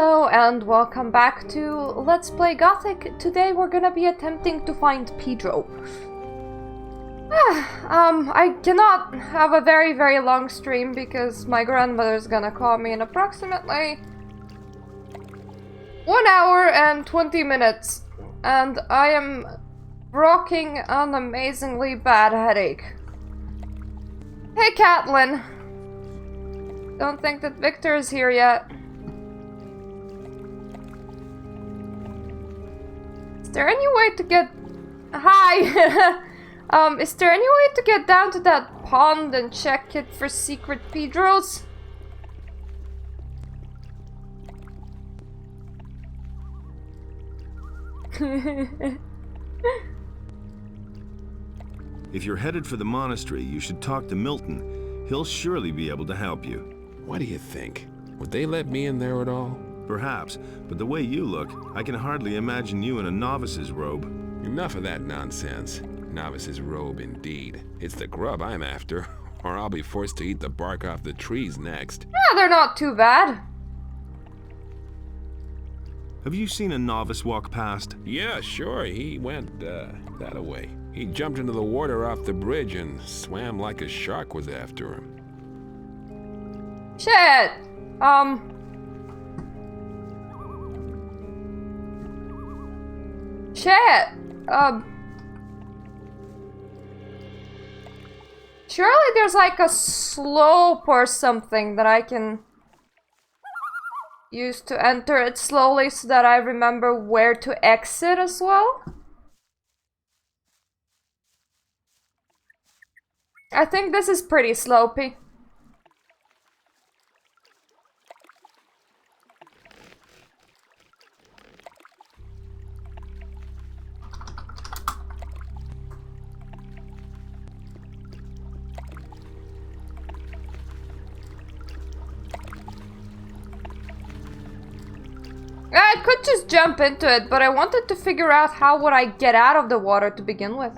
Hello and welcome back to Let's Play Gothic. Today we're gonna be attempting to find Pedro. I cannot have a very long stream because my grandmother's gonna call me in approximately 1 hour and 20 minutes. And I am rocking an amazingly bad headache. Hey Catelyn! Don't think that Victor is here yet. Is there any way to get... Hi! Is there any way to get down to that pond and check it for secret Pedros? If you're headed for the monastery, you should talk to Milton. He'll surely be able to help you. What do you think? Would they let me in there at all? Perhaps, but the way you look, I can hardly imagine you in a novice's robe. Enough of that nonsense. Novice's robe, indeed. It's the grub I'm after, or I'll be forced to eat the bark off the trees next. Yeah, they're not too bad. Have you seen a novice walk past? Yeah, sure, he went, that-a-way. He jumped into the water off the bridge and swam like a shark was after him. Shit! Shit! Surely there's like a slope or something that I can use to enter it slowly so that I remember where to exit as well? I think this is pretty slopey. I could just jump into it, but I wanted to figure out how would I get out of the water to begin with.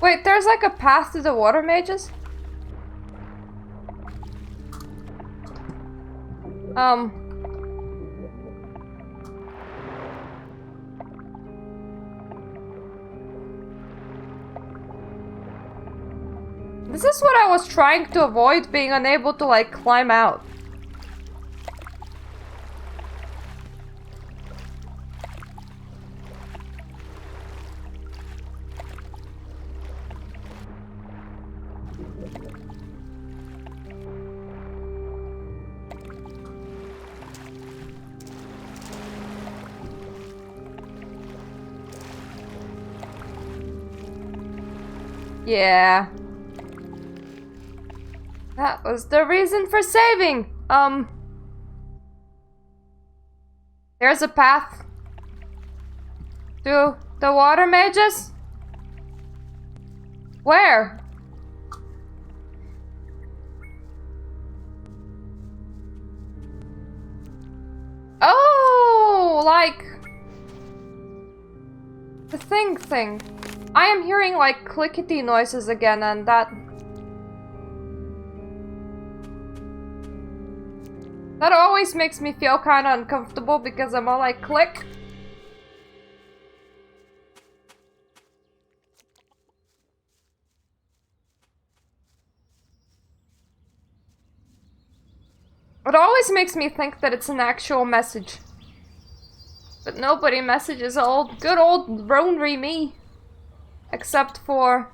Wait, there's like a path to the water mages? This is what I was trying to avoid, being unable to like climb out. Yeah. That was the reason for saving! There's a path to the water mages? Where? Oh, like the thing. I am hearing like clickety noises again, and that always makes me feel kind of uncomfortable because I'm all like, click. It always makes me think that it's an actual message. But nobody messages good old Ronry me. Except for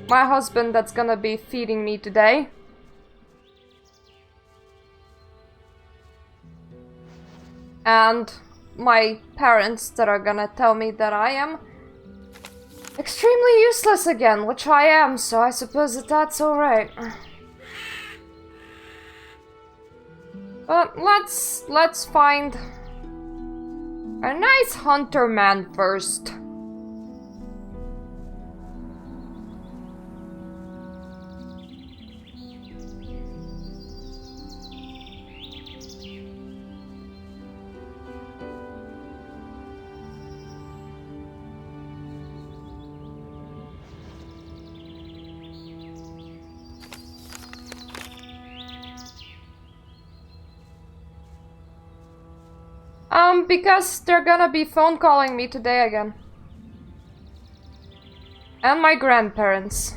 my husband that's gonna be feeding me today. And my parents that are gonna tell me that I am extremely useless again, which I am, so I suppose that that's alright. But let's find a nice hunter man first. Because they're gonna be phone calling me today again. And my grandparents.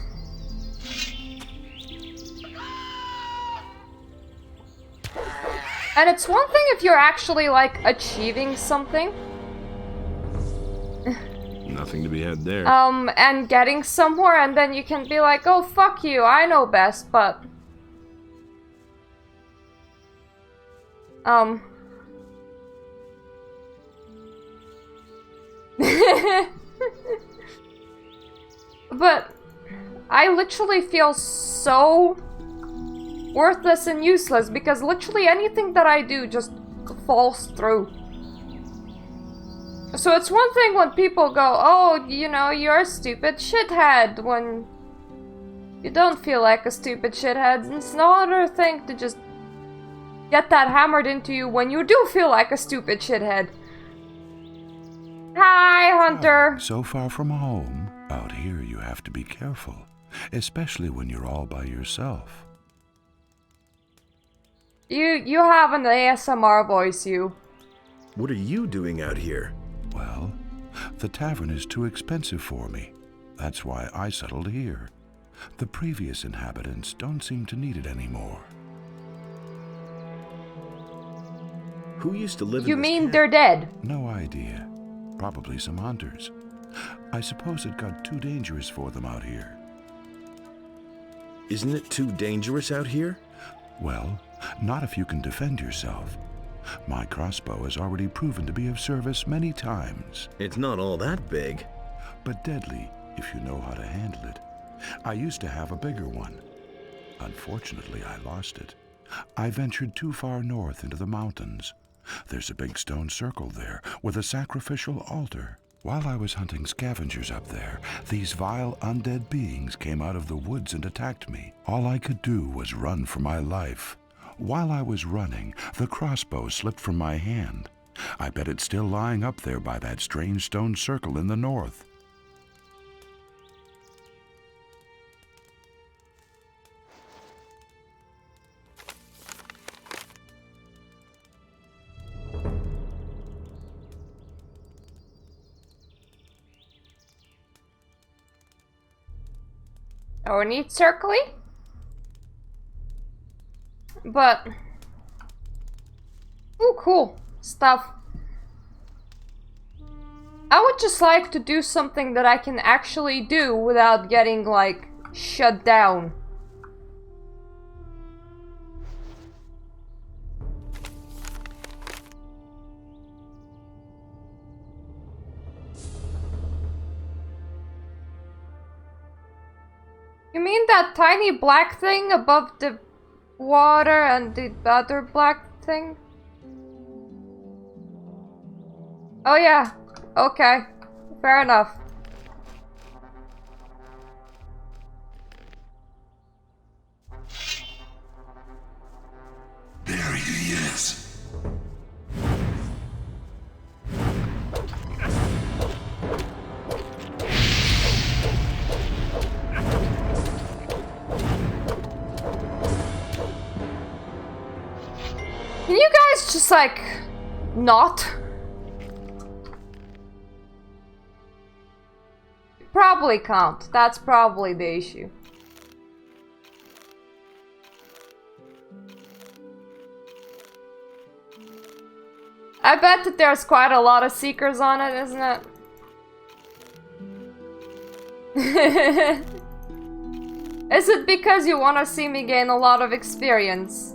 And it's one thing if you're actually, like, achieving something. Nothing to be had there. And getting somewhere, and then you can be like, oh, fuck you, I know best, but... But I literally feel so worthless and useless because literally anything that I do just falls through. So it's one thing when people go, oh, you know, you're a stupid shithead, when you don't feel like a stupid shithead. And it's no other thing to just get that hammered into you when you do feel like a stupid shithead. Hi, Hunter. So far from home, out here you have to be careful, especially when you're all by yourself. You have an ASMR voice, you. What are you doing out here? Well, the tavern is too expensive for me. That's why I settled here. The previous inhabitants don't seem to need it anymore. Who used to live in You this mean camp? they're dead? No idea. Probably some hunters. I suppose it got too dangerous for them out here. Isn't it too dangerous out here? Well, not if you can defend yourself. My crossbow has already proven to be of service many times. It's not all that big. But deadly if you know how to handle it. I used to have a bigger one. Unfortunately, I lost it. I ventured too far north into the mountains. There's a big stone circle there with a sacrificial altar. While I was hunting scavengers up there, these vile undead beings came out of the woods and attacked me. All I could do was run for my life. While I was running, the crossbow slipped from my hand. I bet it's still lying up there by that strange stone circle in the north. Oh, neat circly? But... ooh, cool stuff. I would just like to do something that I can actually do without getting, like, shut down. You mean that tiny black thing above the water and the other black thing? Oh yeah, okay, fair enough. There he is. Can you guys just, like, not? Probably can't. That's probably the issue. I bet that there's quite a lot of seekers on it, isn't it? Is it because you want to see me gain a lot of experience?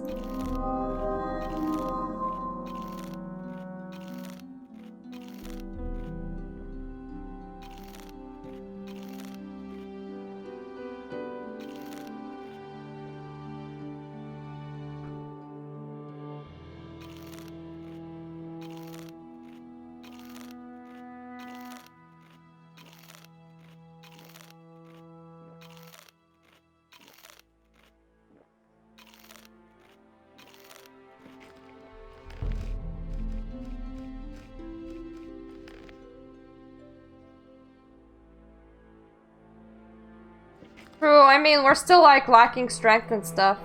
True, I mean, we're still, like, lacking strength and stuff.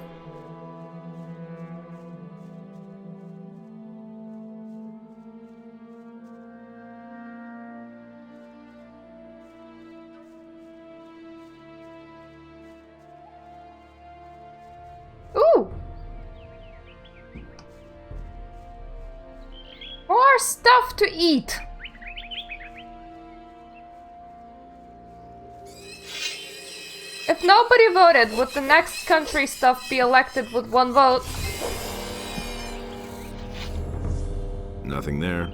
stuff to eat. If nobody voted, would the next country stuff be elected with 1 vote? Nothing there.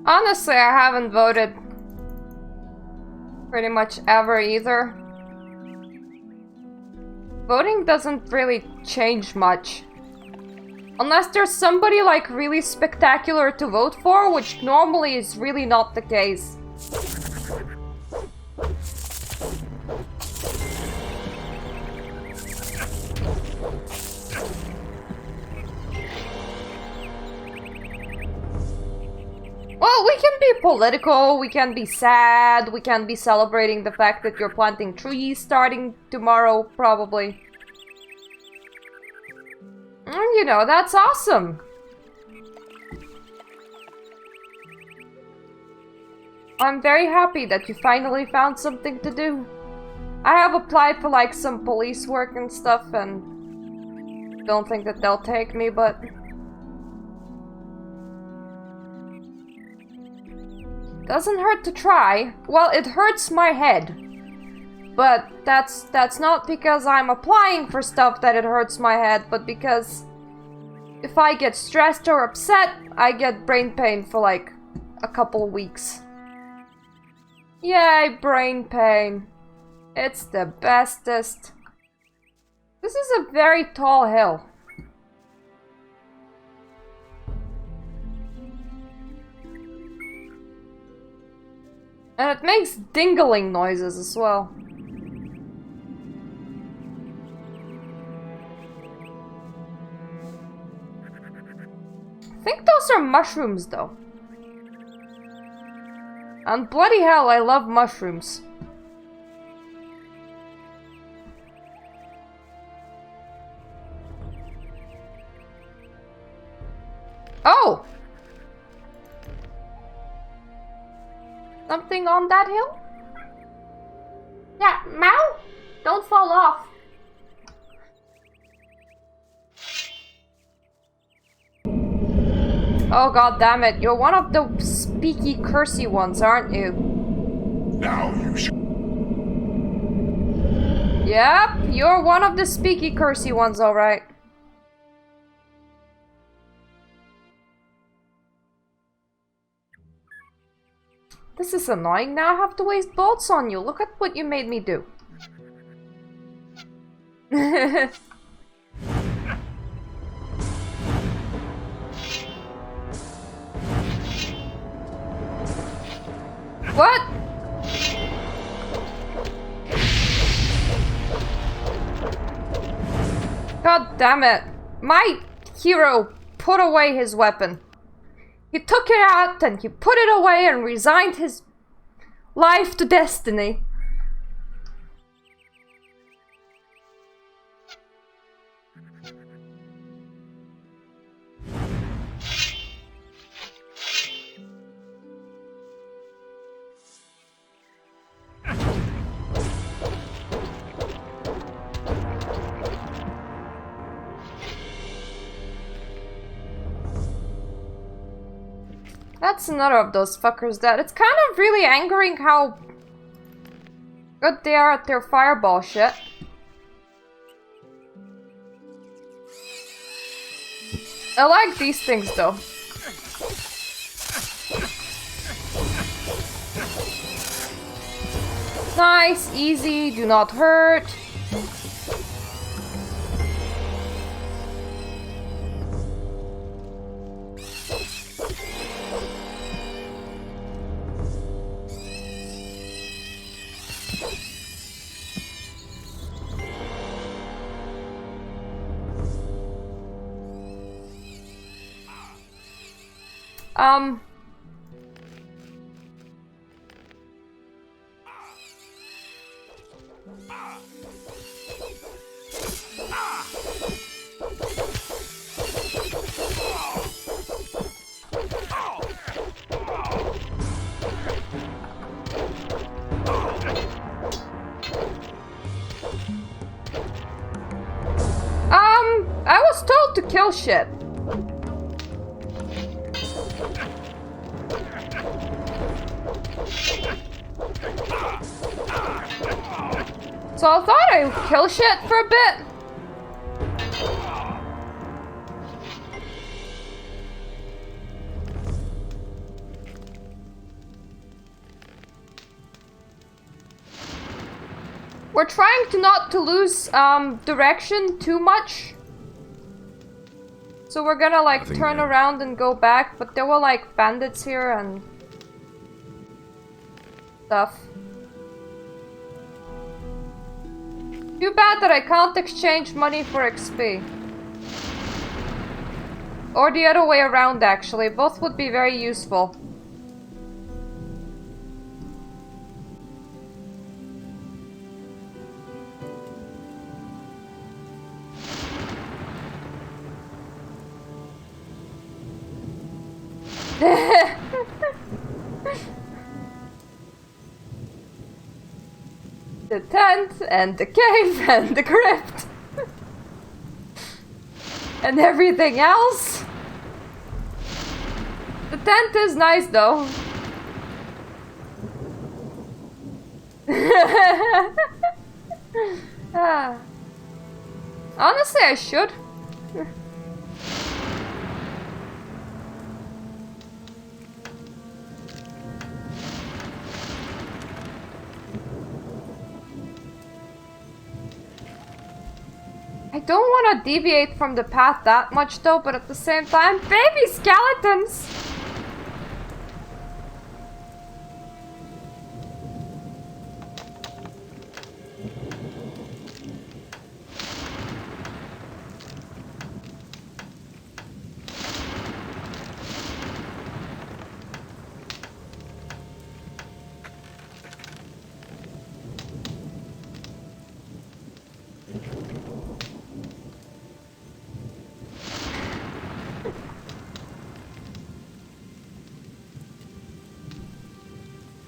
Honestly, I haven't voted pretty much ever either. Voting doesn't really change much. Unless there's somebody like really spectacular to vote for, which normally is really not the case. Well, we can be political, we can be sad, we can be celebrating the fact that you're planting trees starting tomorrow, probably. And, you know, that's awesome. I'm very happy that you finally found something to do. I have applied for like some police work and stuff and don't think that they'll take me, but... Doesn't hurt to try. Well, it hurts my head. But that's not because I'm applying for stuff that it hurts my head, but because if I get stressed or upset, I get brain pain for like a couple of weeks. Yay, brain pain. It's the bestest. This is a very tall hill. And it makes dingling noises as well. I think those are mushrooms though. And bloody hell, I love mushrooms. Oh! Something on that hill? Yeah, Mao? Don't fall off. Oh god damn it, you're one of the speaky cursey ones, aren't you? Now you should. Yep, you're one of the speaky cursey ones, alright. This is annoying, now I have to waste bolts on you. Look at what you made me do. What? God damn it. My hero put away his weapon. He took it out and he put it away and resigned his life to destiny. That's another of those fuckers that it's kind of really angering how good they are at their fireball shit. I like these things though. Nice, easy, do not hurt. I was told to kill shit. So I thought I'd kill shit for a bit. We're trying to not to lose direction too much. So we're gonna like turn around and go back, but there were like bandits here and stuff. Too bad that I can't exchange money for XP. Or the other way around actually, both would be very useful. The tent and the cave and the crypt and everything else. The tent is nice though. Honestly, I should. I don't want to deviate from the path that much though, but at the same time, baby skeletons!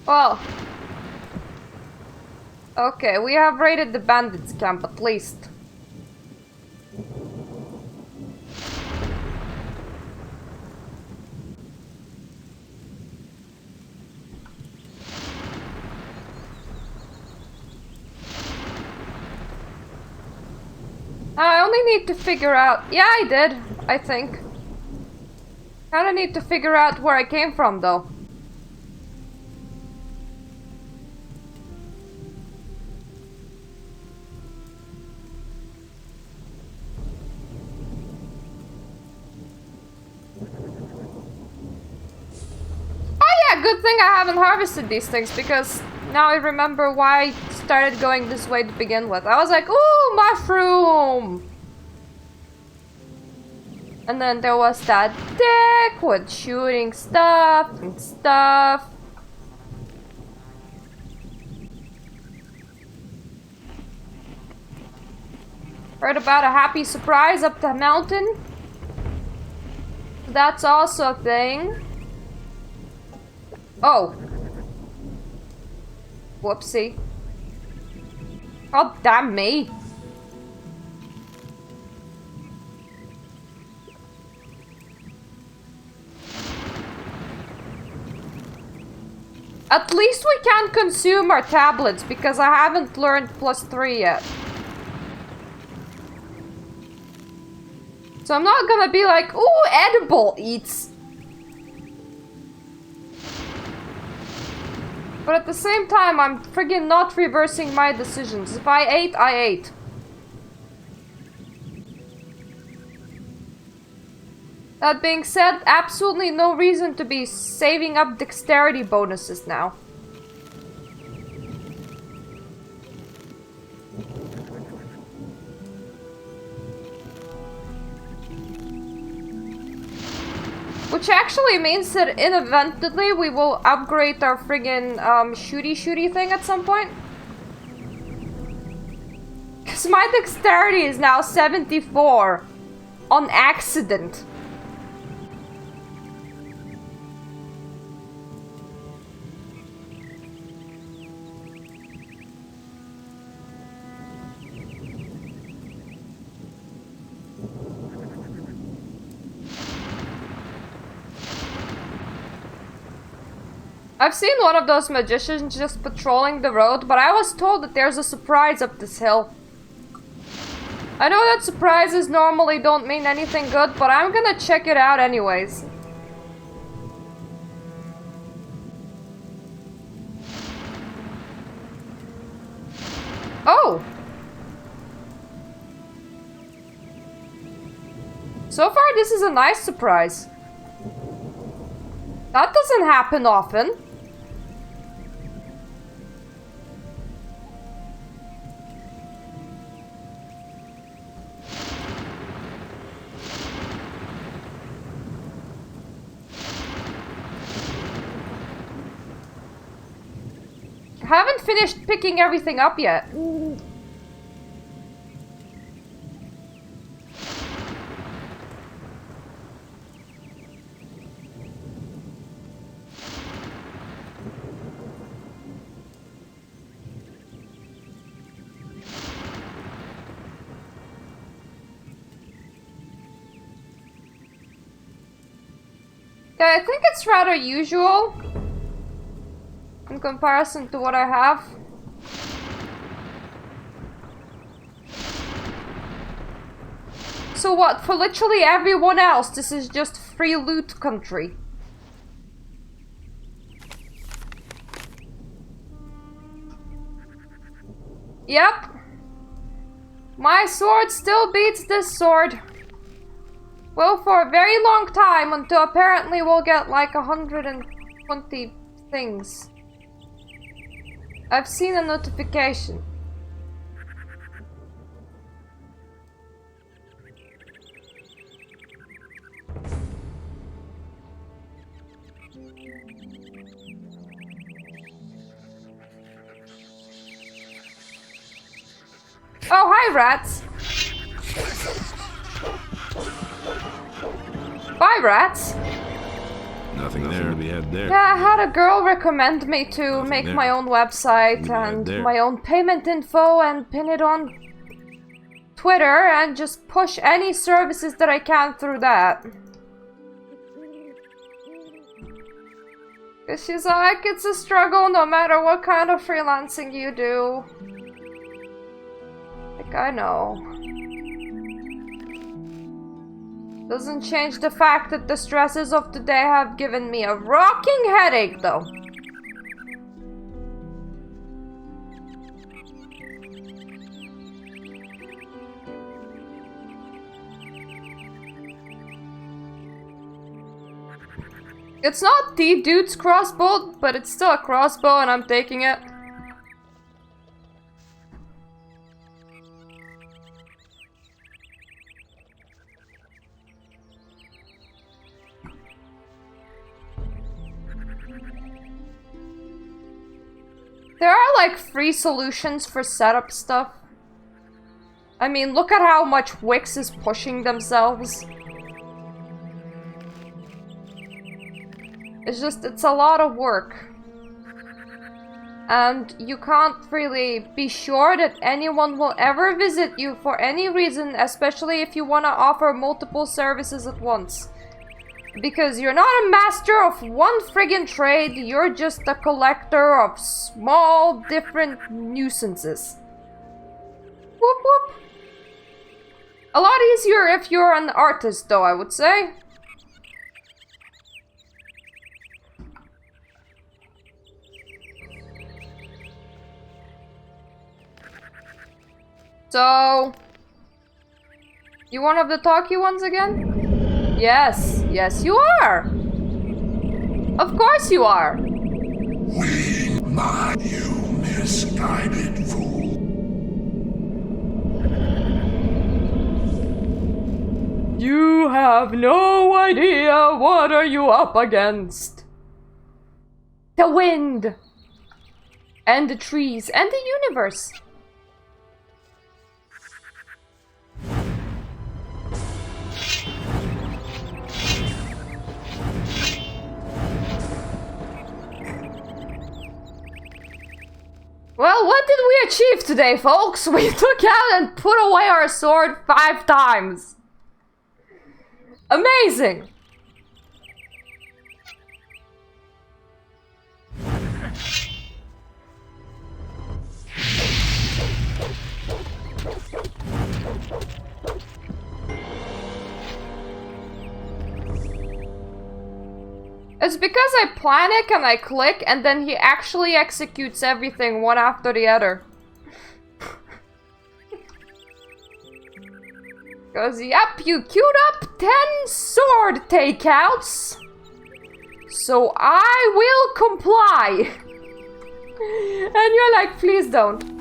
Well, okay, we have raided the bandits camp at least. I only need to figure out... Yeah, I did, I think. Kinda need to figure out where I came from though. Good thing I haven't harvested these things, because now I remember why I started going this way to begin with. I was like, ooh, mushroom! And then there was that dick with shooting stuff and stuff. Heard about a happy surprise up the mountain. That's also a thing. Oh. Whoopsie. Oh, damn me. At least we can consume our tablets, because I haven't learned +3 yet. So I'm not gonna be like, ooh, edible eats. But at the same time, I'm friggin' not reversing my decisions. If I ate, I ate. That being said, absolutely no reason to be saving up dexterity bonuses now. Which actually means that inevitably we will upgrade our friggin' shooty thing at some point. Oops, my dexterity is now 74. On accident. I've seen one of those magicians just patrolling the road, but I was told that there's a surprise up this hill. I know that surprises normally don't mean anything good, but I'm gonna check it out anyways. Oh! So far, this is a nice surprise. That doesn't happen often. I haven't finished picking everything up yet. Okay, I think it's rather usual in comparison to what I have. So what, for literally everyone else, this is just free loot country. Yep. My sword still beats this sword. Well, for a very long time, until apparently we'll get like 120 things. I've seen a notification. Oh, hi, rats. Bye, rats. Nothing there to be had there. Yeah, I had a girl recommend me to make my own website and my own payment info and pin it on Twitter and just push any services that I can through that. Cause she's like, it's a struggle no matter what kind of freelancing you do. Like, I know. Doesn't change the fact that the stresses of today have given me a rocking headache, though. It's not the dude's crossbow, but it's still a crossbow and I'm taking it. There are like free solutions for setup stuff. I mean, look at how much Wix is pushing themselves. It's just, it's a lot of work. And you can't really be sure that anyone will ever visit you for any reason, especially if you want to offer multiple services at once. Because you're not a master of one friggin' trade, you're just a collector of small, different nuisances. Whoop whoop. A lot easier if you're an artist, though, I would say. So... you one of the talky ones again? Yes, yes you are! Of course you are! We, you misguided fool. You have no idea what are you up against. The wind! And the trees, and the universe. Well, what did we achieve today, folks? We took out and put away our sword 5 times. Amazing! It's because I panic and I click and then he actually executes everything one after the other. Cause yep, you queued up 10 sword takeouts. So I will comply. And you're like, please don't.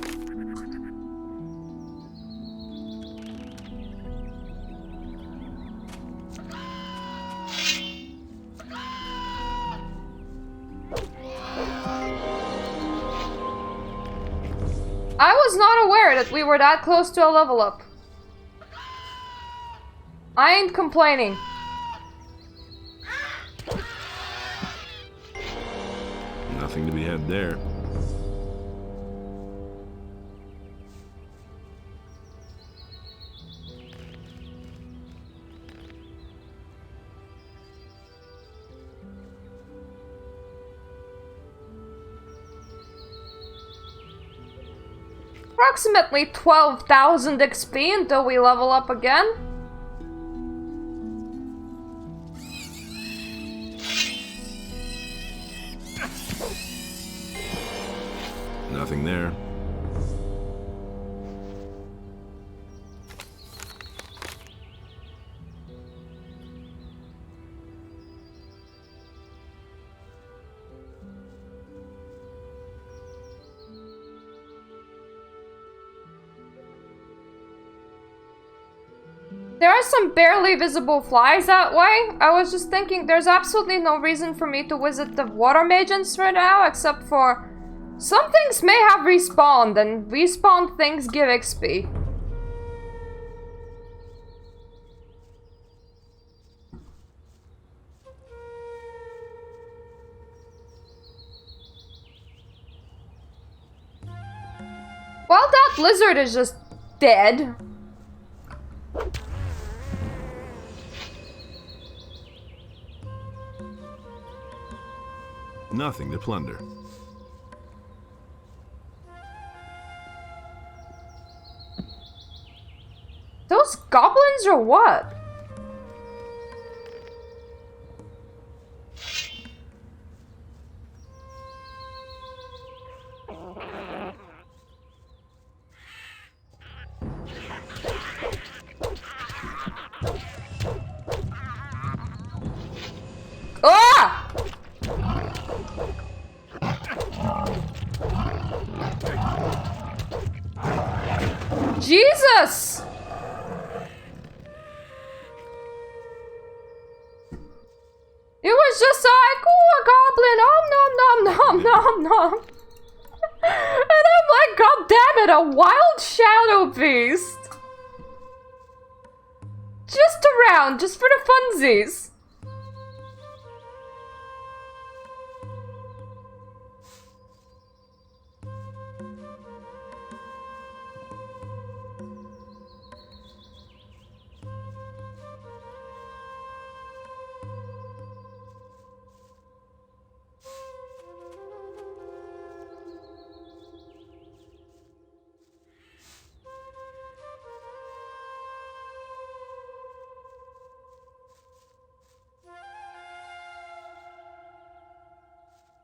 I was not aware that we were that close to a level up. I ain't complaining. Nothing to be had there. Approximately 12,000 XP until we level up again. Nothing there. There are some barely visible flies that way. I was just thinking there's absolutely no reason for me to visit the water magens right now, except for some things may have respawned, and respawned things give XP. Well, that lizard is just dead. Nothing to plunder. Those goblins or what? Ah! Jesus! It was just like, oh, a goblin, oh, nom, nom, nom, nom, nom. And I'm like, god damn it, a wild shadow beast. Just around, just for the funsies.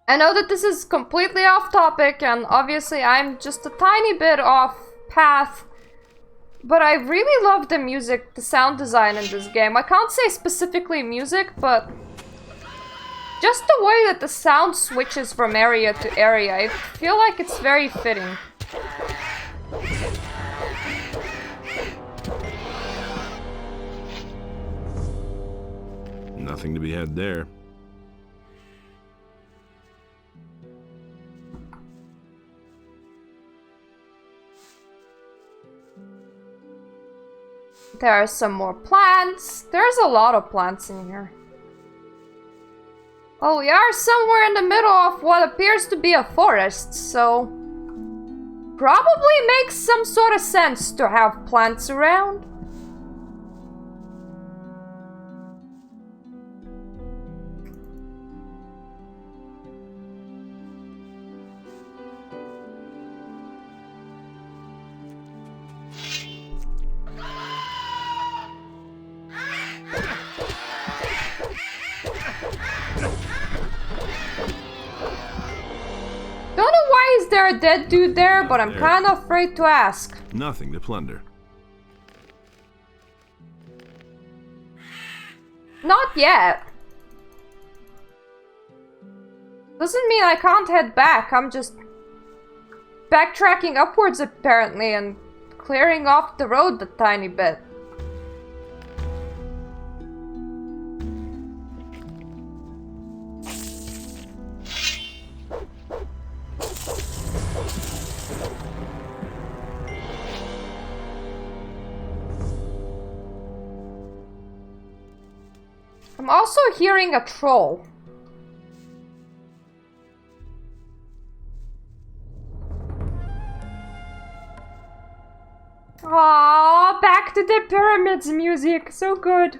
I know that this is completely off topic, and obviously I'm just a tiny bit off path, but I really love the music, the sound design in this game. I can't say specifically music, but just the way that the sound switches from area to area, I feel like it's very fitting. Nothing to be had there. There are some more plants. There's a lot of plants in here. Well, we are somewhere in the middle of what appears to be a forest, so Probably makes some sort of sense to have plants around. Don't know why is there a dead dude there, but I'm kind of afraid to ask. Nothing to plunder. Not yet. Doesn't mean I can't head back, I'm just backtracking upwards apparently and clearing off the road a tiny bit. I'm also hearing a troll. Aww, back to the pyramids music, so good.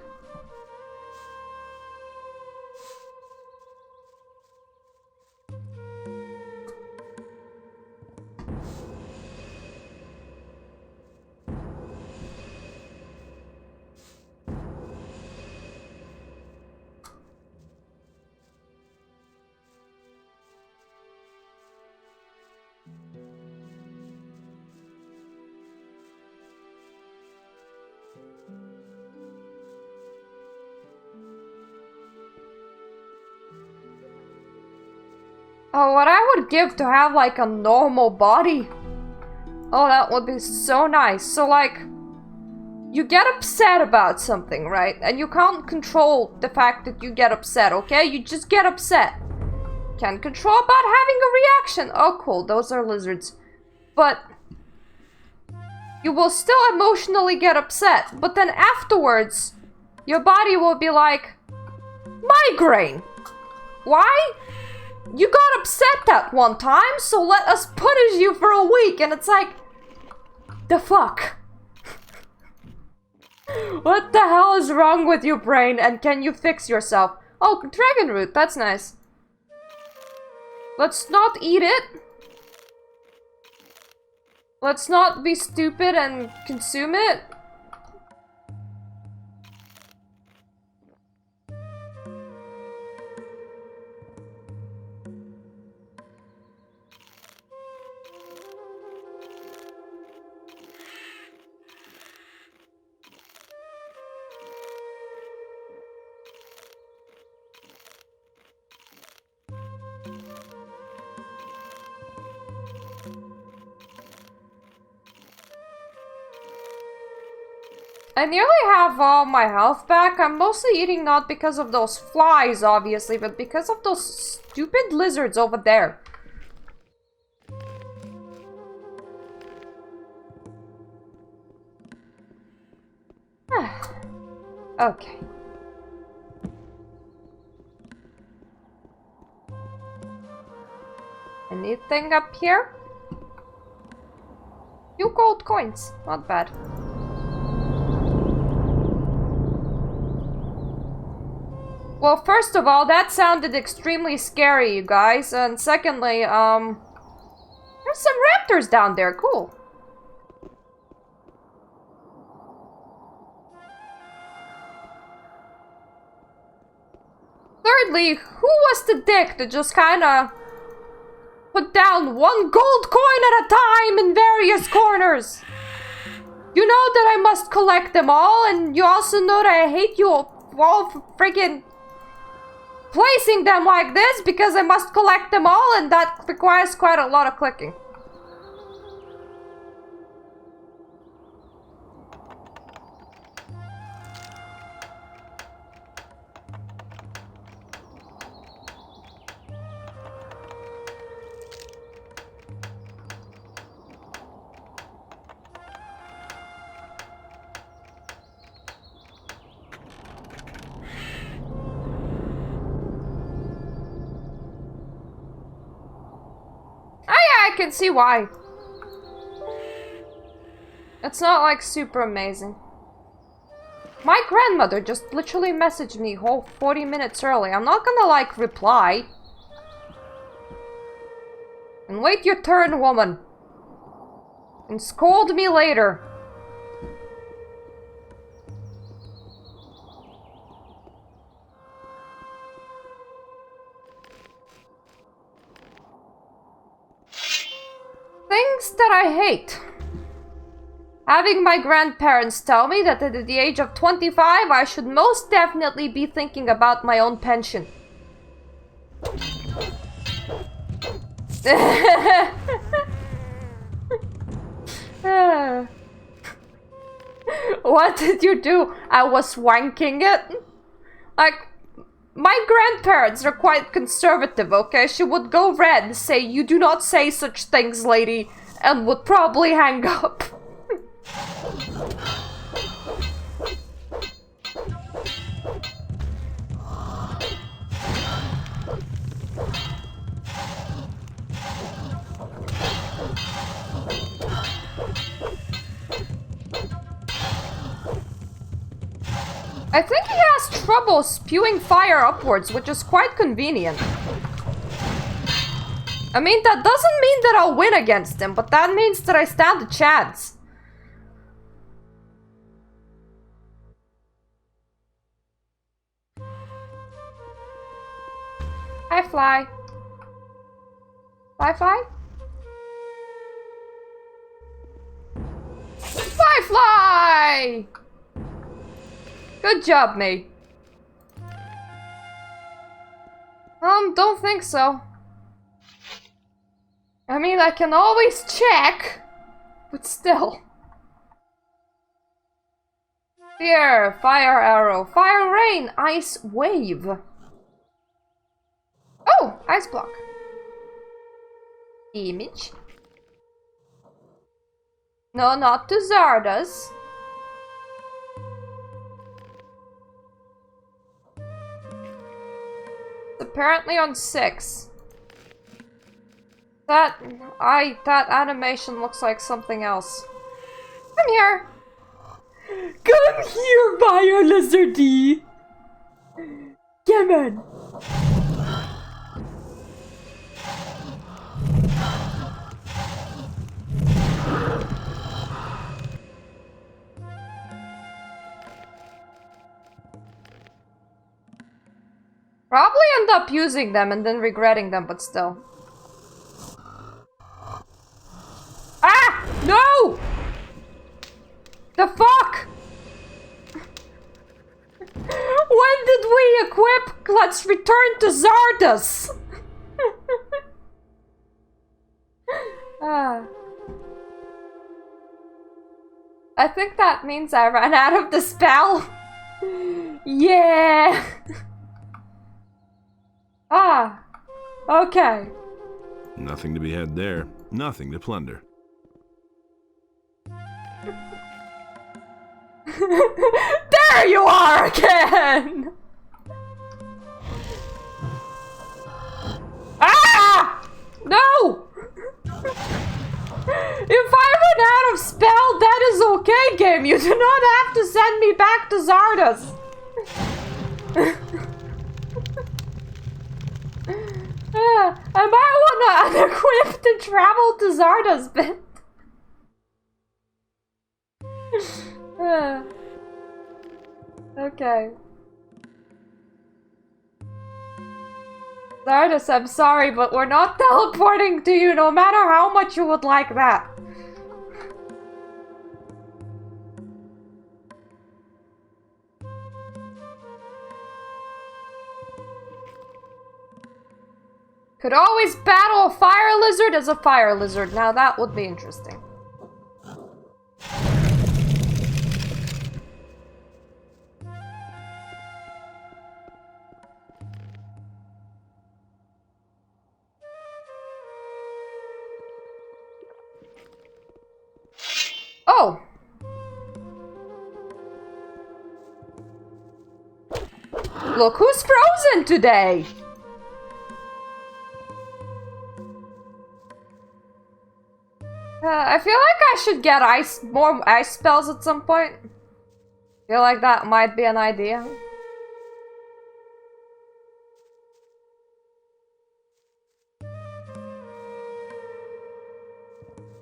Oh, what I would give to have like a normal body. Oh, that would be so nice. So like, you get upset about something, right? And you can't control the fact that you get upset, okay? You just get upset. Can't control about having a reaction. Oh, cool, those are lizards. But you will still emotionally get upset. But then afterwards, your body will be like, migraine. Why? You got upset that one time, so let us punish you for a week. And it's like, the fuck? What the hell is wrong with you, brain? And can you fix yourself? Oh, dragon root, that's nice. Let's not eat it. Let's not be stupid and consume it. I nearly have all my health back. I'm mostly eating not because of those flies, obviously, but because of those stupid lizards over there. Okay. Anything up here? Few gold coins, not bad. Well, first of all, that sounded extremely scary, you guys. And secondly, there's some raptors down there. Cool. Thirdly, who was the dick that just kinda put down one gold coin at a time in various corners? You know that I must collect them all, and you also know that I hate you all for freaking placing them like this because I must collect them all, and that requires quite a lot of clicking. I can see why. It's not like super amazing. My grandmother just literally messaged me whole 40 minutes early. I'm not gonna like reply. And wait your turn, woman. And scold me later. Things that I hate. Having my grandparents tell me that at the age of 25, I should most definitely be thinking about my own pension. What did you do? I was wanking it. Like, my grandparents are quite conservative, okay? She would go red, say, "You do not say such things, lady," and would probably hang up. I think he has trouble spewing fire upwards, which is quite convenient. I mean, that doesn't mean that I'll win against him, but that means that I stand a chance. Hi, Fly. Fly, Fly? Fly, Fly! Good job, mate. Don't think so. I mean, I can always check, but still. Fear, fire arrow, fire rain, ice wave. Oh, ice block. Image. No, not to Xardas. Apparently on 6. That animation looks like something else. Come here. Come here, Fire Lizardy. Come on. Probably end up using them and then regretting them, but still. Ah! No! The fuck? When did we equip? Let's return to Xardas! I think that means I ran out of the spell. Yeah! Okay. Nothing to be had there. Nothing to plunder. There you are again! Ah! No! If I run out of spell, that is okay, game. You do not have to send me back to Xardas. I might want to unequip to travel to Xardas bit. Okay. Xardas, I'm sorry, but we're not teleporting to you no matter how much you would like that. Could always battle a fire lizard as a fire lizard. Now that would be interesting. Oh! Look who's frozen today! I feel like I should get more ice spells at some point. Feel like that might be an idea.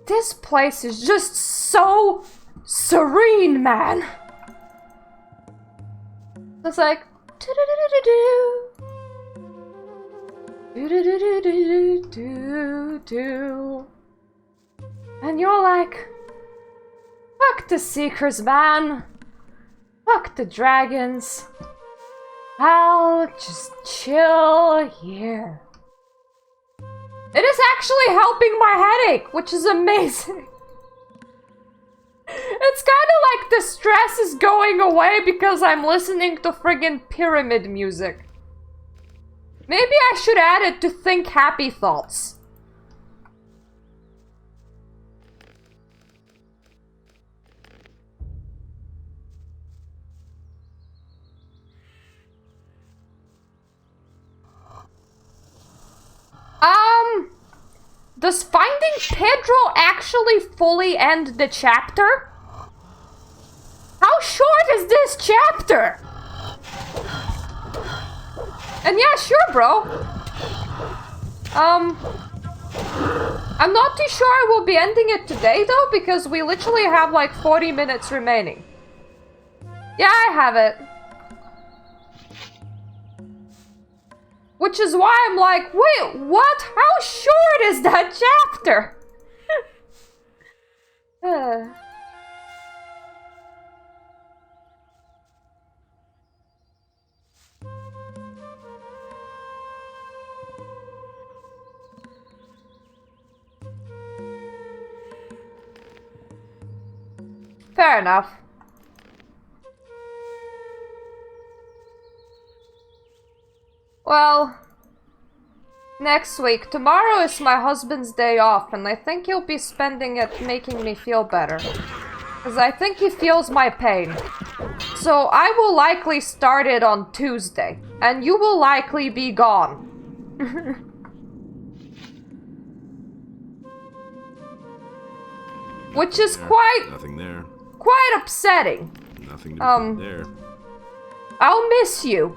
This place is just so serene, man. It's like and you're like, fuck the seekers, man. Fuck the dragons. I'll just chill here. It is actually helping my headache, which is amazing. It's kind of like the stress is going away because I'm listening to friggin' pyramid music. Maybe I should add it to think happy thoughts. Does finding Pedro actually fully end the chapter? How short is this chapter? And yeah, sure, bro. I'm not too sure I will be ending it today, though, because we literally have like 40 minutes remaining. Yeah, I have it. Which is why I'm like, wait, what? How short is that chapter? Fair enough. Well, next week. Tomorrow is my husband's day off, and I think he'll be spending it making me feel better. Because I think he feels my pain. So I will likely start it on Tuesday, and you will likely be gone. Which is Nothing there. quite upsetting. Nothing to there. I'll miss you.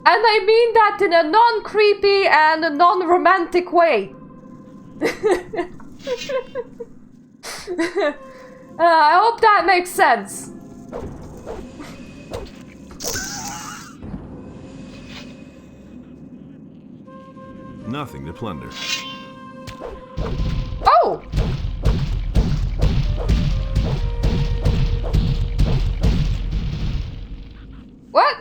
And I mean that in a non-creepy and a non-romantic way. I hope that makes sense. Nothing to plunder. Oh! What?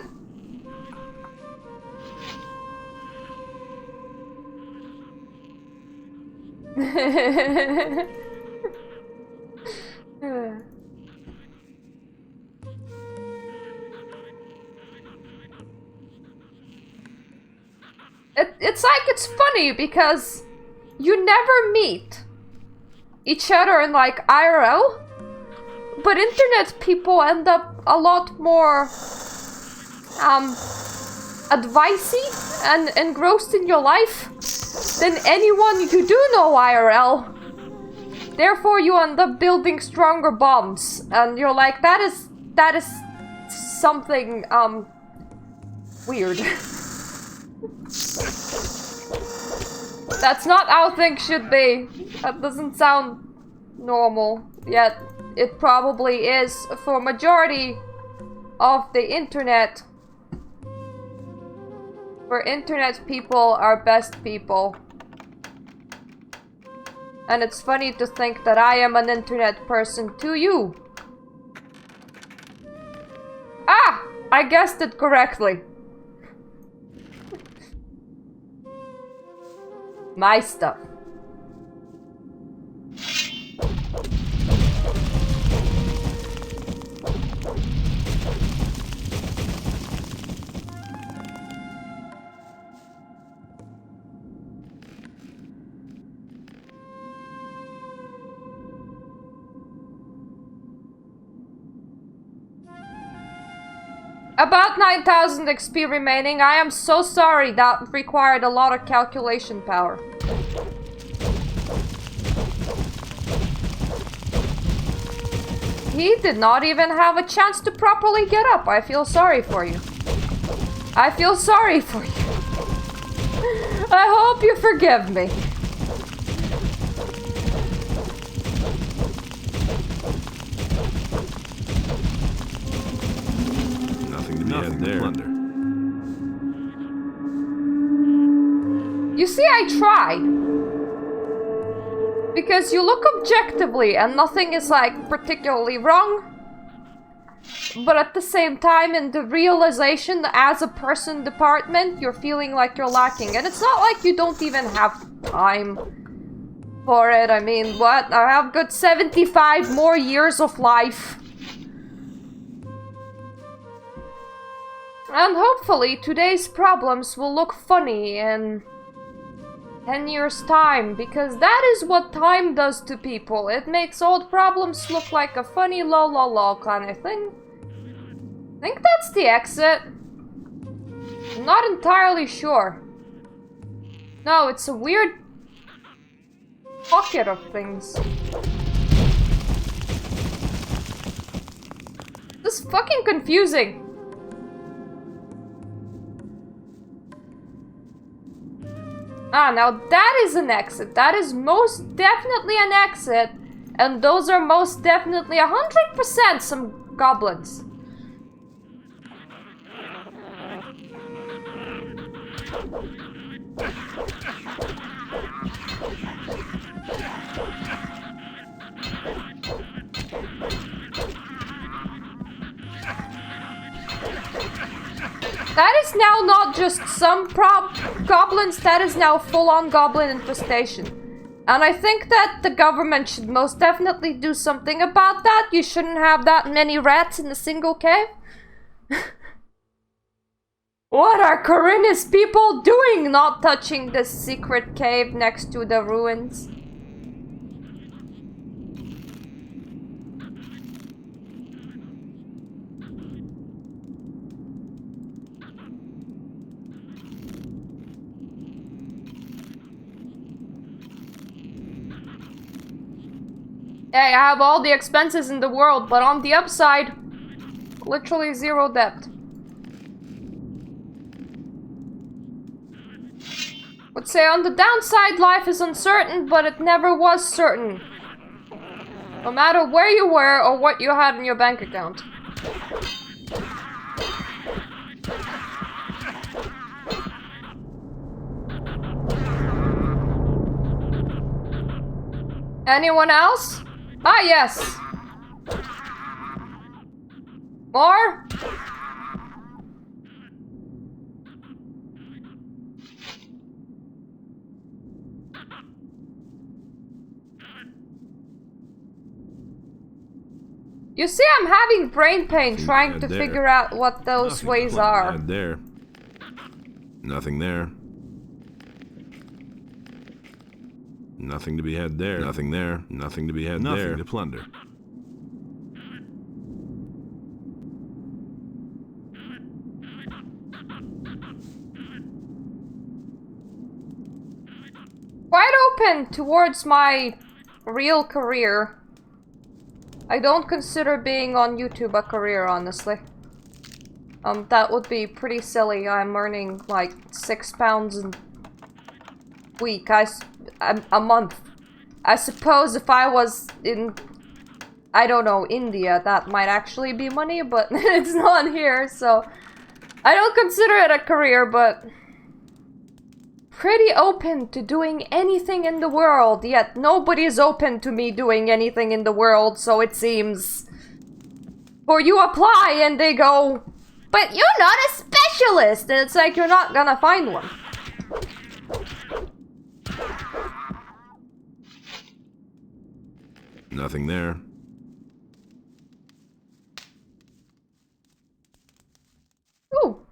It's like it's funny because you never meet each other in like IRL, but internet people end up a lot more advicey and engrossed in your life than anyone you do know IRL. Therefore, you end up building stronger bonds, and you're like, that is something weird. That's not how things should be. That doesn't sound normal, yet it probably is for majority of the internet. For internet people are best people. And it's funny to think that I am an internet person to you. Ah! I guessed it correctly. My stuff. About 9,000 XP remaining. I am so sorry, that required a lot of calculation power. he did not even have a chance to properly get up. I feel sorry for you. I feel sorry for you. I hope you forgive me. Nothing to be had there. Plunder. You see, I tried. Because you look objectively and nothing is like particularly wrong. But at the same time, in the realization as a person department, you're feeling like you're lacking. And it's not like you don't even have time for it. I mean, what? I have good 75 more years of life. And hopefully today's problems will look funny in 10 years' time, because that is what time does to people. It makes old problems look like a funny lol lol lol kind of thing. I think that's the exit. I'm not entirely sure. No, it's a weird pocket of things. This is fucking confusing. Ah, now that is an exit. That is most definitely an exit. And those are most definitely 100% some goblins. That is now not just some goblins, that is now full-on goblin infestation. And I think that the government should most definitely do something about that. You shouldn't have that many rats in a single cave. What are Khorinis people doing not touching this secret cave next to the ruins? Hey, I have all the expenses in the world, but on the upside, literally zero debt. Would say on the downside, life is uncertain, but it never was certain. No matter where you were or what you had in your bank account. Anyone else? Ah, yes. More? You see, I'm having brain pain trying to figure out what those ways are. There. Nothing there. Nothing to be had there. Nothing there. Nothing to be had there. Nothing to plunder. Quite open towards my real career. I don't consider being on YouTube a career, honestly. That would be pretty silly. I'm earning like £6 a week. A month. I suppose if I was in, I don't know, India, that might actually be money, but it's not here, so I don't consider it a career, but pretty open to doing anything in the world, yet nobody's open to me doing anything in the world, so it seems. Or you apply and they go, but you're not a specialist, and it's like you're not gonna find one. Nothing there. Ooh.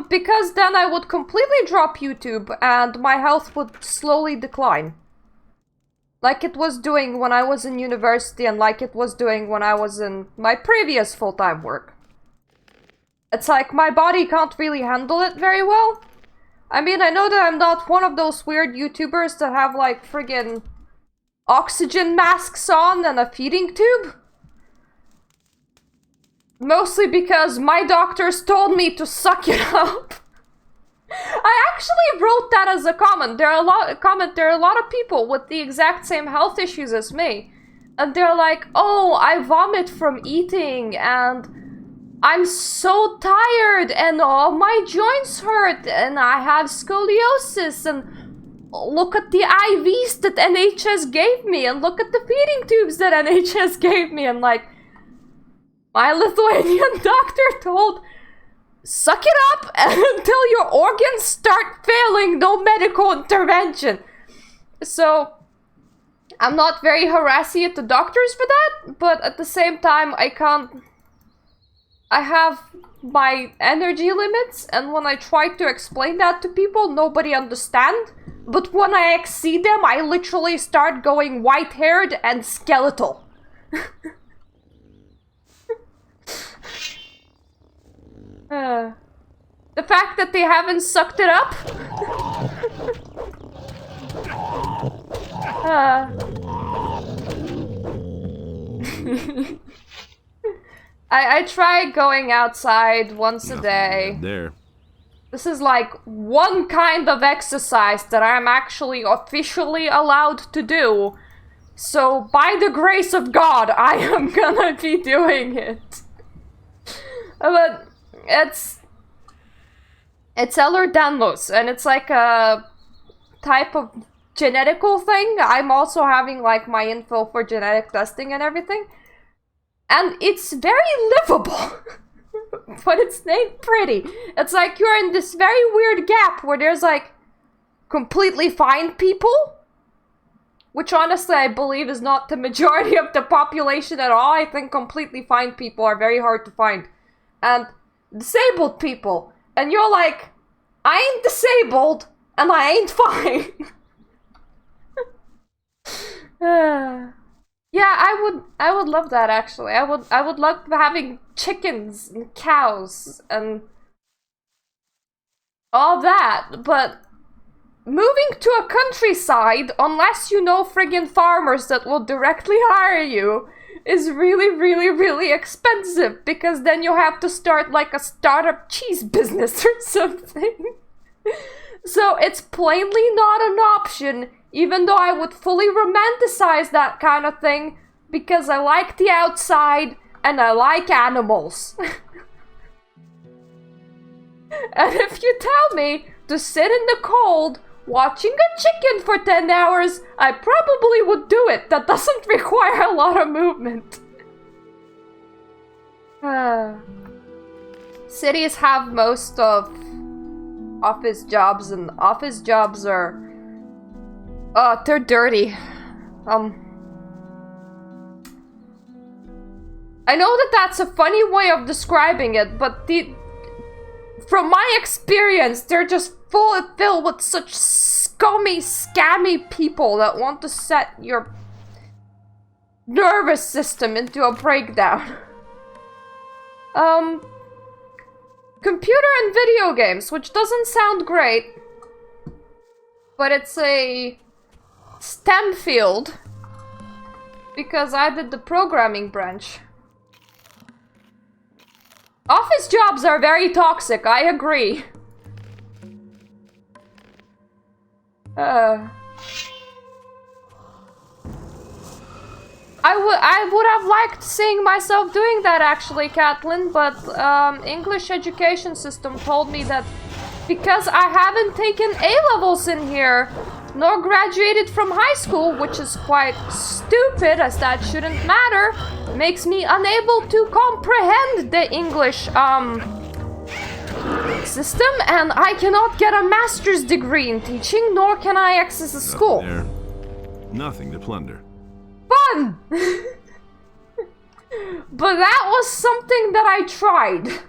Because then I would completely drop YouTube and my health would slowly decline. Like it was doing when I was in university and like it was doing when I was in my previous full-time work. It's like my body can't really handle it very well. I mean, I know that I'm not one of those weird YouTubers that have like friggin' oxygen masks on and a feeding tube. Mostly because my doctors told me to suck it up. I actually wrote that as a comment. There are a lot of people with the exact same health issues as me. And they're like, oh, I vomit from eating, and I'm so tired, and all my joints hurt, and I have scoliosis, and look at the IVs that NHS gave me, and look at the feeding tubes that NHS gave me, and like, my Lithuanian doctor told, suck it up until your organs start failing, no medical intervention. So, I'm not very harassy at the doctors for that, but at the same time, I have my energy limits, and when I try to explain that to people, nobody understands. But when I exceed them, I literally start going white-haired and skeletal. The fact that they haven't sucked it up. I try going outside once a day. There. This is like one kind of exercise that I'm actually officially allowed to do. So by the grace of God, I am gonna be doing it. But it's Ehlers-Danlos, and it's like a type of genetical thing. I'm also having like my info for genetic testing and everything. And it's very livable. But it's ain't pretty. It's like you're in this very weird gap where there's like completely fine people, which honestly I believe is not the majority of the population at all. I think completely fine people are very hard to find. And disabled people. And you're like, I ain't disabled and I ain't fine. Yeah, I would love that actually. I would love having chickens and cows and all that, but moving to a countryside, unless you know friggin' farmers that will directly hire you, is really, really, really expensive, because then you have to start like a startup cheese business or something. So it's plainly not an option, even though I would fully romanticize that kind of thing, because I like the outside and I like animals. And if you tell me to sit in the cold watching a chicken for 10 hours, I probably would do it. That doesn't require a lot of movement. Cities have most of office jobs, and office jobs are... they're dirty. I know that that's a funny way of describing it, but from my experience, they're just filled with such scummy, scammy people that want to set your nervous system into a breakdown. Computer and video games, which doesn't sound great, but it's a STEM field, because I did the programming branch. Office jobs are very toxic, I agree. I would have liked seeing myself doing that actually, Caitlin, but English education system told me that because I haven't taken A-levels in here, nor graduated from high school, which is quite stupid as that shouldn't matter, makes me unable to comprehend the English system, and I cannot get a master's degree in teaching, nor can I access a school. There. Nothing to plunder. Fun! But that was something that I tried.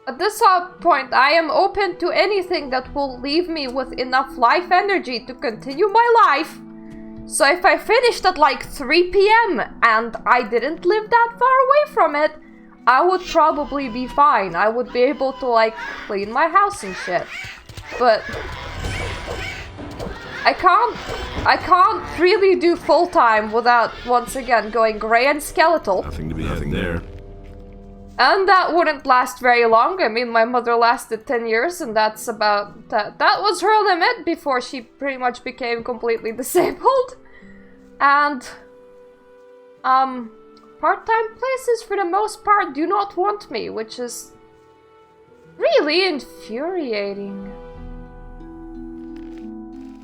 At this point, I am open to anything that will leave me with enough life energy to continue my life. So if I finished at like 3 PM and I didn't live that far away from it, I would probably be fine. I would be able to, like, clean my house and shit. But I can't really do full-time without, once again, going grey and skeletal. Nothing to be had there. And that wouldn't last very long. I mean, my mother lasted 10 years, and that's about... That was her limit before she pretty much became completely disabled. And... part-time places, for the most part, do not want me, which is really infuriating.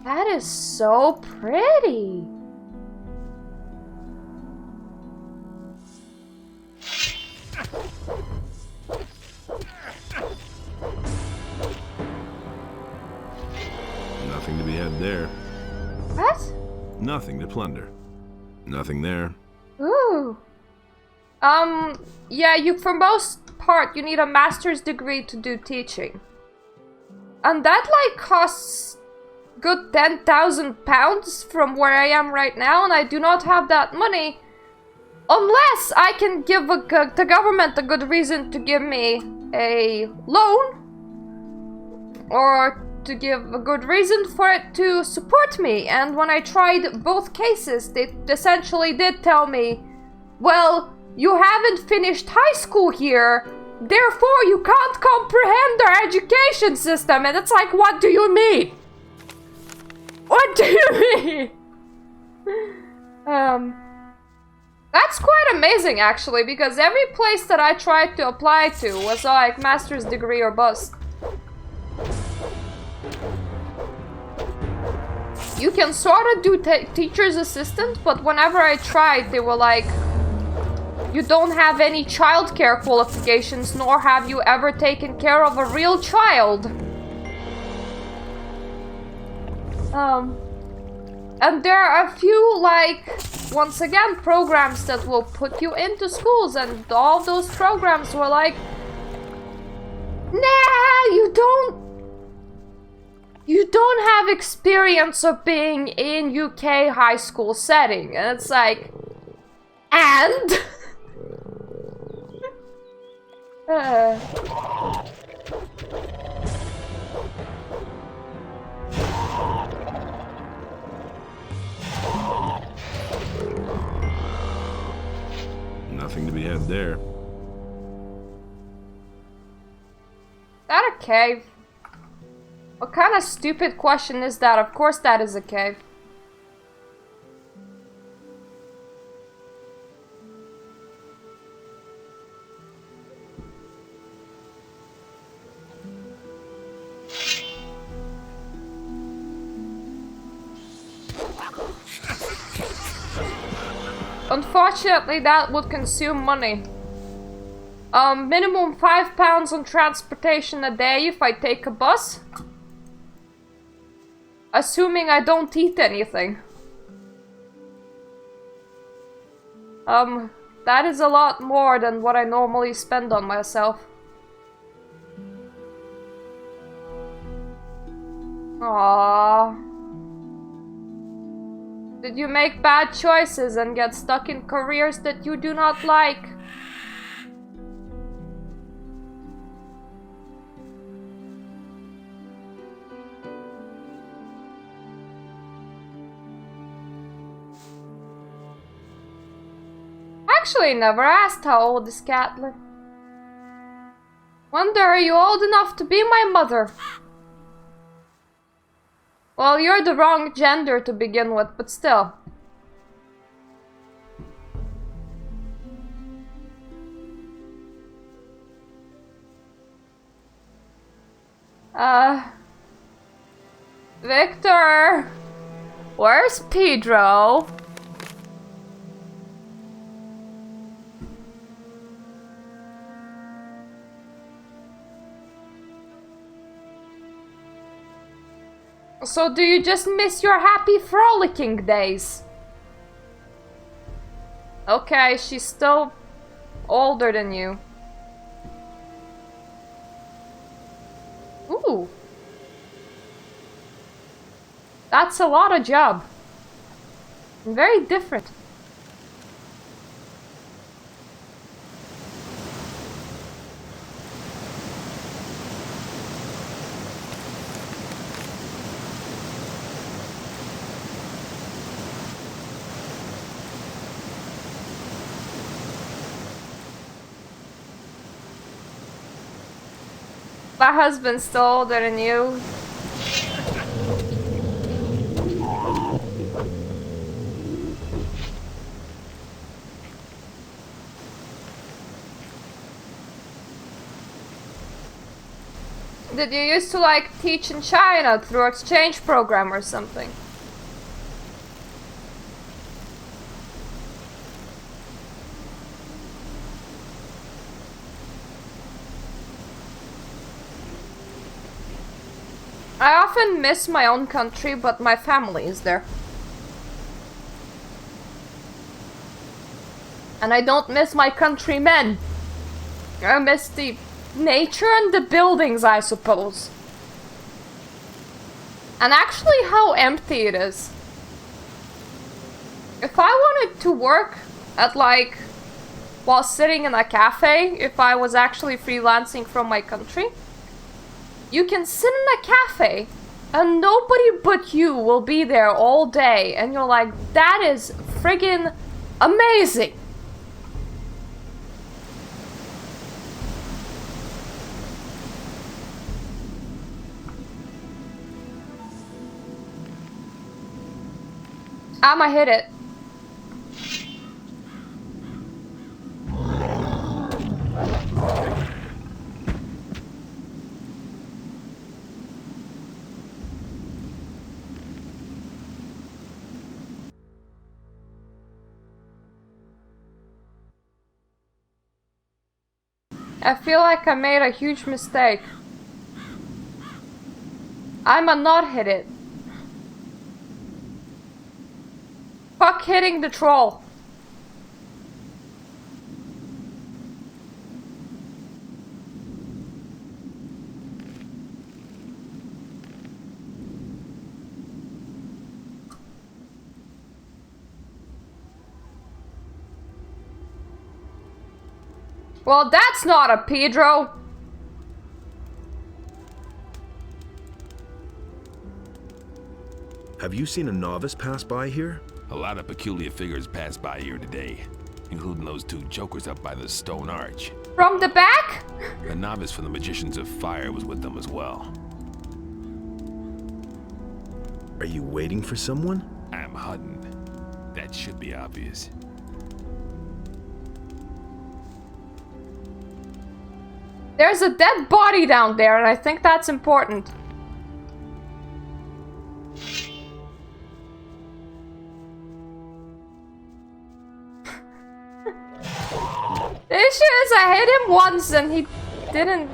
That is so pretty. Nothing to be had there. What? Nothing to plunder. Nothing there. Ooh. Yeah, for most part, you need a master's degree to do teaching. And that, like, costs good £10,000 from where I am right now, and I do not have that money. Unless I can give the government a good reason to give me a loan. Or to give a good reason for it to support me. And when I tried both cases, they essentially did tell me, well, you haven't finished high school here, therefore you can't comprehend our education system. And it's like, what do you mean? What do you mean? That's quite amazing, actually, because every place that I tried to apply to was like master's degree or bust. You can sort of do teacher's assistant, but whenever I tried, they were like, you don't have any childcare qualifications, nor have you ever taken care of a real child. And there are a few, like, once again, programs that will put you into schools, and all those programs were like, nah, you don't have experience of being in UK high school setting. And it's like, and? Nothing to be had there. Is that a cave? What kind of stupid question is that? Of course that is a cave. Unfortunately, that would consume money. Minimum £5 on transportation a day if I take a bus. Assuming I don't eat anything. That is a lot more than what I normally spend on myself. Aww. Did you make bad choices and get stuck in careers that you do not like? Actually, never asked how old is Catelyn. Wonder, are you old enough to be my mother? Well, you're the wrong gender to begin with, but still. Victor! Where's Pedro? So do you just miss your happy frolicking days? Okay, she's still older than you. Ooh. That's a lot of job. Very different. My husband's still older than you. Did you used to like teach in China through exchange program or something? I often miss my own country, but my family is there. And I don't miss my countrymen. I miss the nature and the buildings, I suppose. And actually how empty it is. If I wanted to work at like, while sitting in a cafe, if I was actually freelancing from my country, you can sit in a cafe and nobody but you will be there all day and you're like, that is friggin' amazing. I'ma hit it. I feel like I made a huge mistake. I'ma not hit it. Fuck hitting the troll. Well, that's not a Pedro. Have you seen a novice pass by here? A lot of peculiar figures passed by here today, including those two jokers up by the stone arch. From the back? A novice from the Magicians of Fire was with them as well. Are you waiting for someone? I'm hunting. That should be obvious. There's a dead body down there, and I think that's important. The issue is I hit him once and he didn't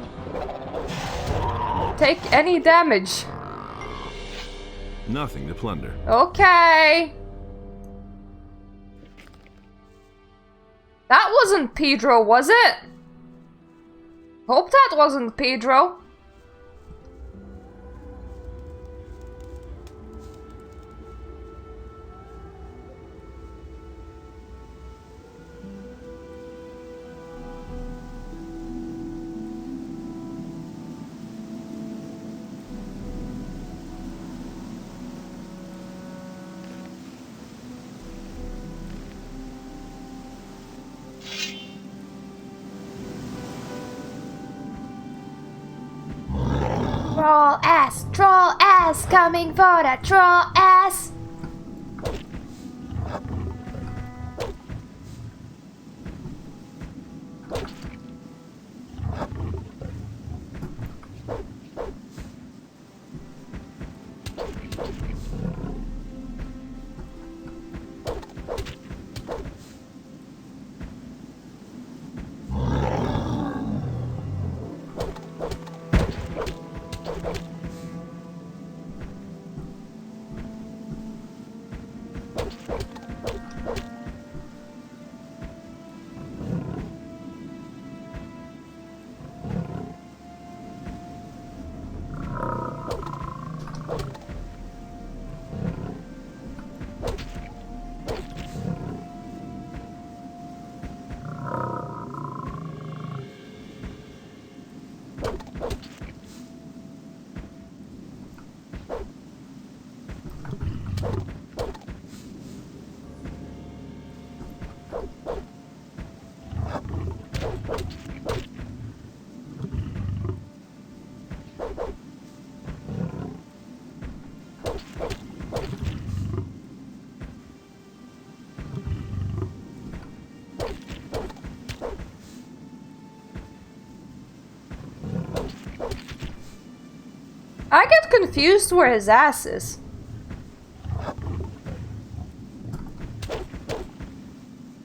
take any damage. Nothing to plunder. Okay. That wasn't Pedro, was it? Hope that wasn't Pedro. Troll ass, coming for the troll ass. I get confused where his ass is.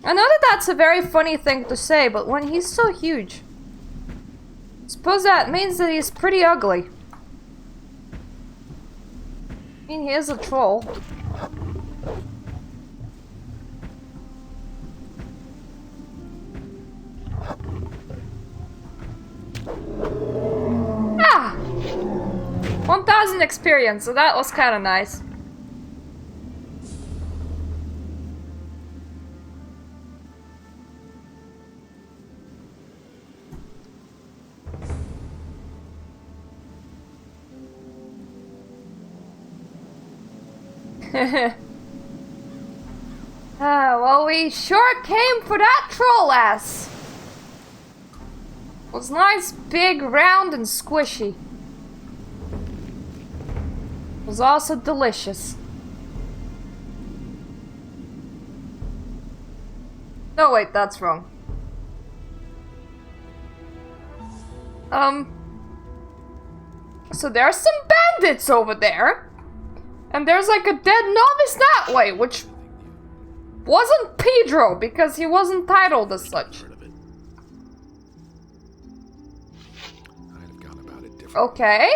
I know that that's a very funny thing to say, but when he's so huge, suppose that means that he's pretty ugly. I mean, he is a troll. Ah! 1000 experience, so that was kind of nice. Well, we sure came for that troll ass. It was nice, big, round, and squishy. It was also delicious. No, wait, that's wrong. So there's some bandits over there. And there's like a dead novice that way, which wasn't Pedro, because he wasn't titled as such. Okay.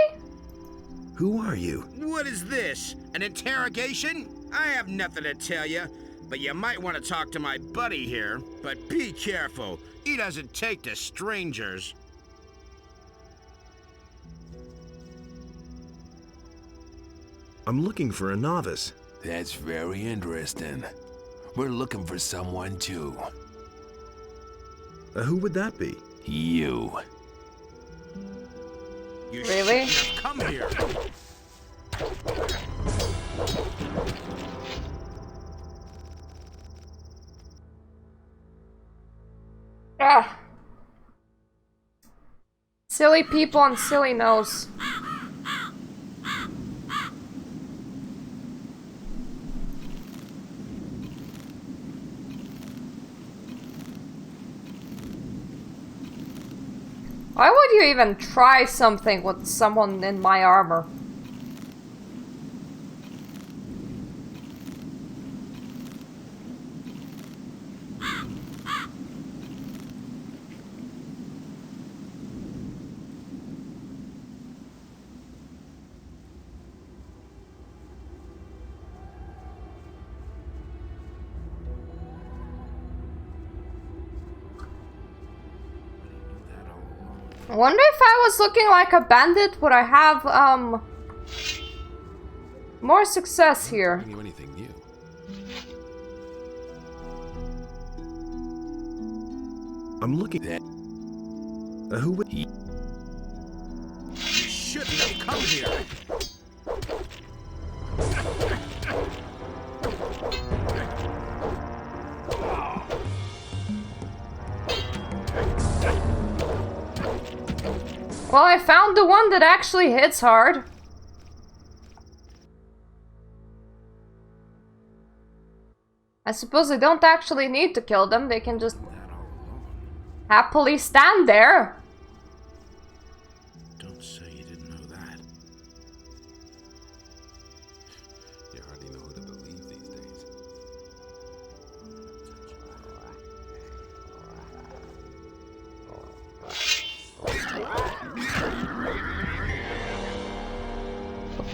Who are you? What is this? An interrogation? I have nothing to tell you, but you might want to talk to my buddy here. But be careful. He doesn't take to strangers. I'm looking for a novice. That's very interesting. We're looking for someone too. Who would that be? You. You Really? shouldn't have come here. Ah. Silly people on silly nose. Why would you even try something with someone in my armor? I wonder if I was looking like a bandit, would I have, more success here? Bring you anything new? I'm looking at... who would... You shouldn't have come here. Well, I found the one that actually hits hard. I suppose I don't actually need to kill them, they can just happily stand there. Don't say you didn't know that. You hardly know who to believe these days.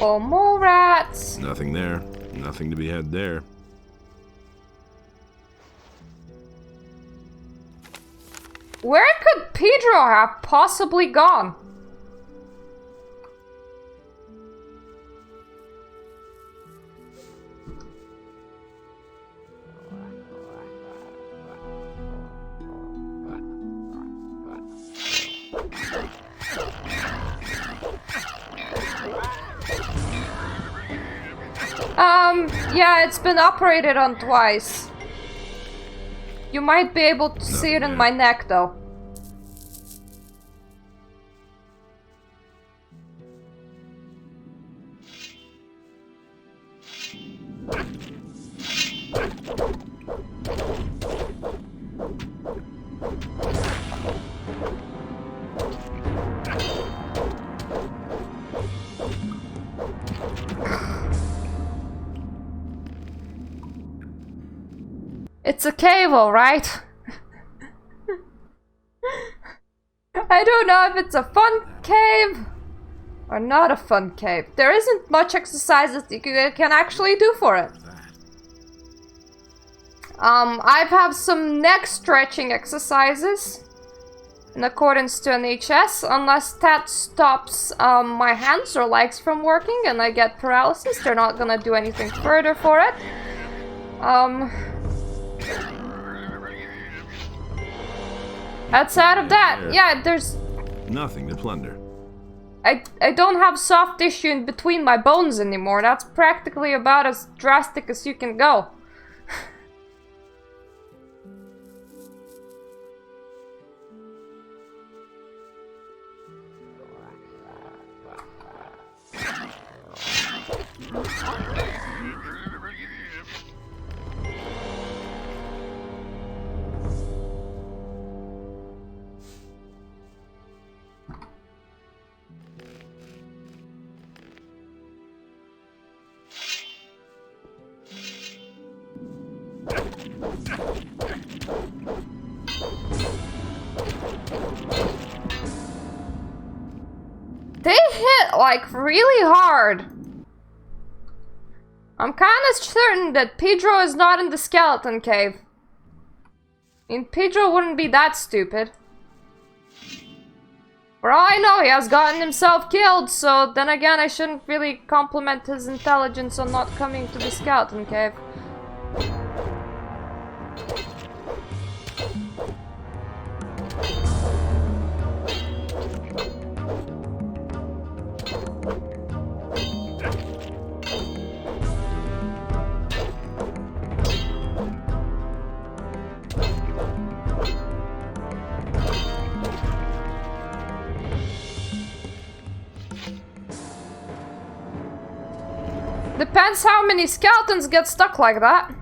Oh, more rats. Nothing there. Nothing to be had there. Where could Pedro have possibly gone? Yeah, it's been operated on twice. You might be able to see it in my neck, though. It's a cave, alright? I don't know if it's a fun cave or not a fun cave. There isn't much exercises you can actually do for it. I have some neck stretching exercises in accordance to an HS, unless that stops my hands or legs from working and I get paralysis. They're not gonna do anything further for it. Outside of that, yeah, there's nothing to plunder. I don't have soft tissue in between my bones anymore. That's practically about as drastic as you can go. They hit, like, really hard. I'm kinda certain that Pedro is not in the skeleton cave. I mean, Pedro wouldn't be that stupid. For all I know, he has gotten himself killed, so then again, I shouldn't really compliment his intelligence on not coming to the skeleton cave. Depends how many skeletons get stuck like that.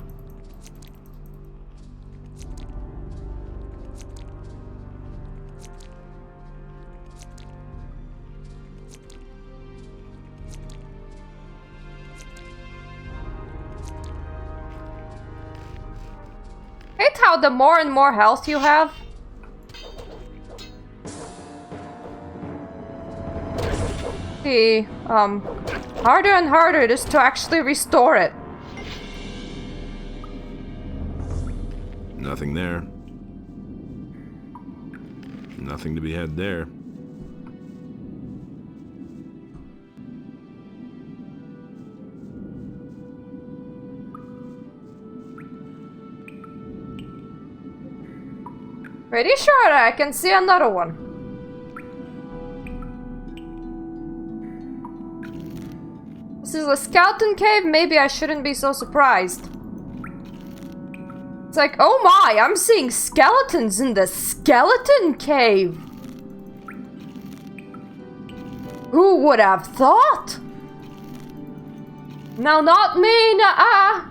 Hate how the more and more health you have, the harder and harder it is to actually restore it. Nothing there. Nothing to be had there. Pretty sure that I can see another one. This is a skeleton cave, maybe I shouldn't be so surprised. It's like, oh my, I'm seeing skeletons in the skeleton cave. Who would have thought? No, not me, nuh-uh.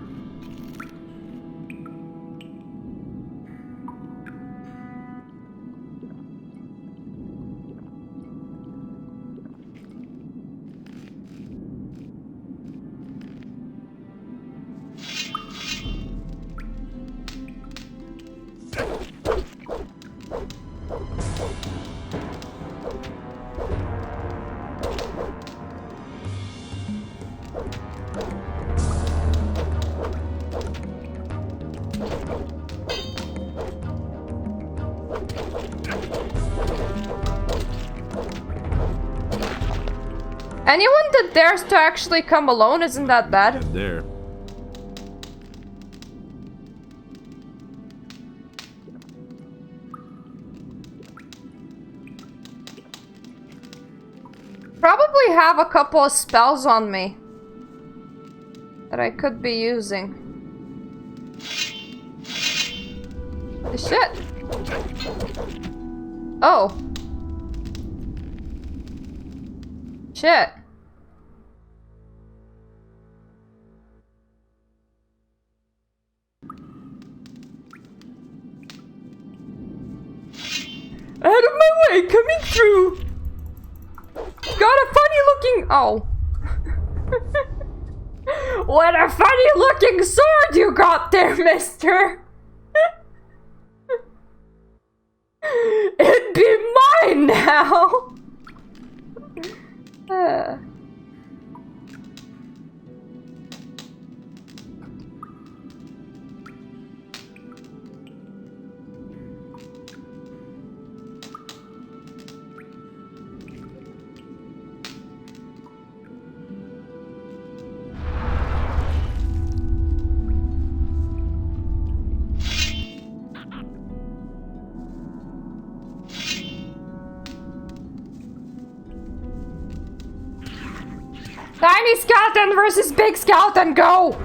Anyone that dares to actually come alone isn't that bad. There. Probably have a couple of spells on me that I could be using. The shit. Oh. Shit. Out of my way, coming through. Got a funny looking. Oh. What a funny looking sword you got there, mister. now. Tiny skeleton versus big skeleton, go!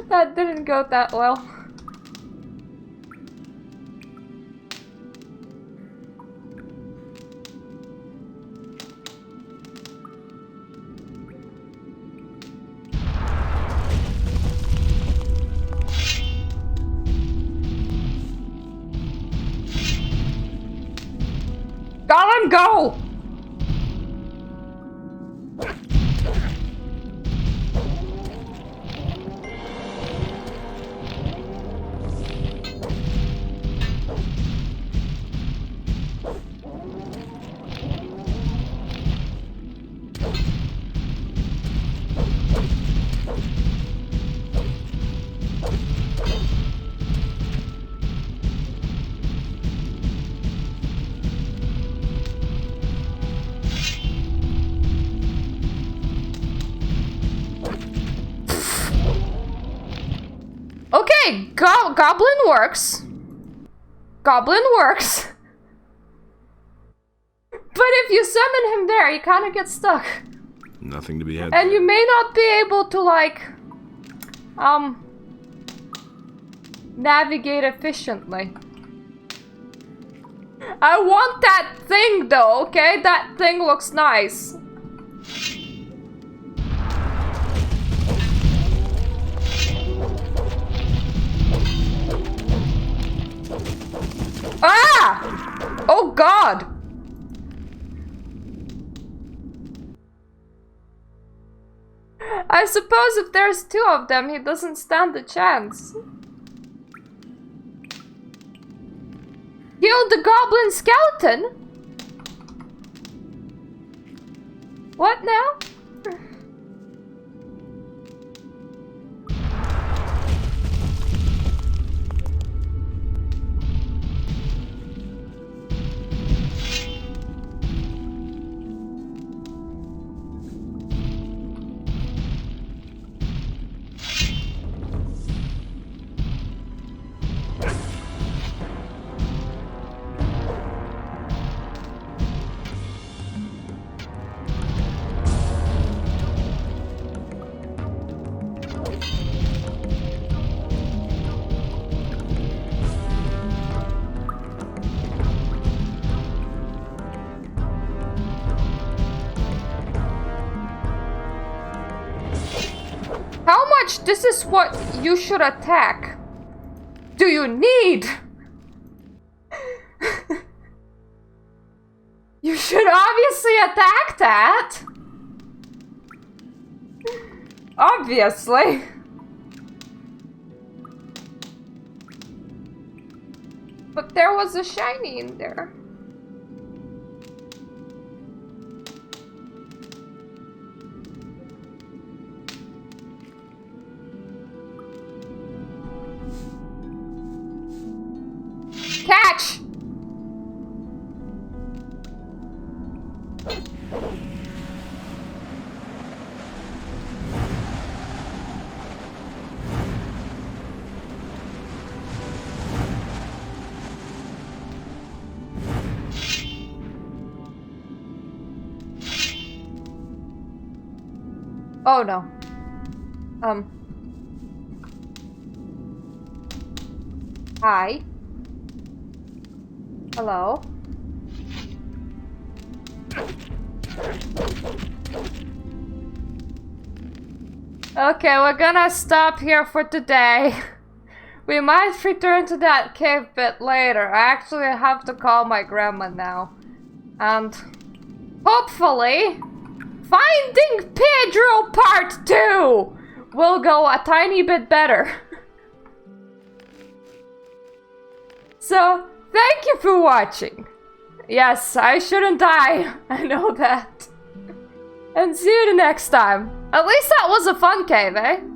That didn't go that well. Gollum, go! Okay, Goblin works. Goblin works. But if you summon him there, you kind of get stuck. Nothing to be had. And you may not be able to, like, navigate efficiently. I want that thing, though, okay? That thing looks nice. Ah! Oh God! I suppose if there's two of them, he doesn't stand a chance. Kill the goblin skeleton? What now? How much? This is what you should attack. Do you need? You should obviously attack that. Obviously. But there was a shiny in there. Catch! Oh no. Hi. Hello. Okay, we're gonna stop here for today. We might return to that cave bit later. I actually have to call my grandma now. And hopefully, Finding Pedro Part 2 will go a tiny bit better. So, thank you for watching. Yes, I shouldn't die. I know that. And see you the next time. At least that was a fun cave, eh?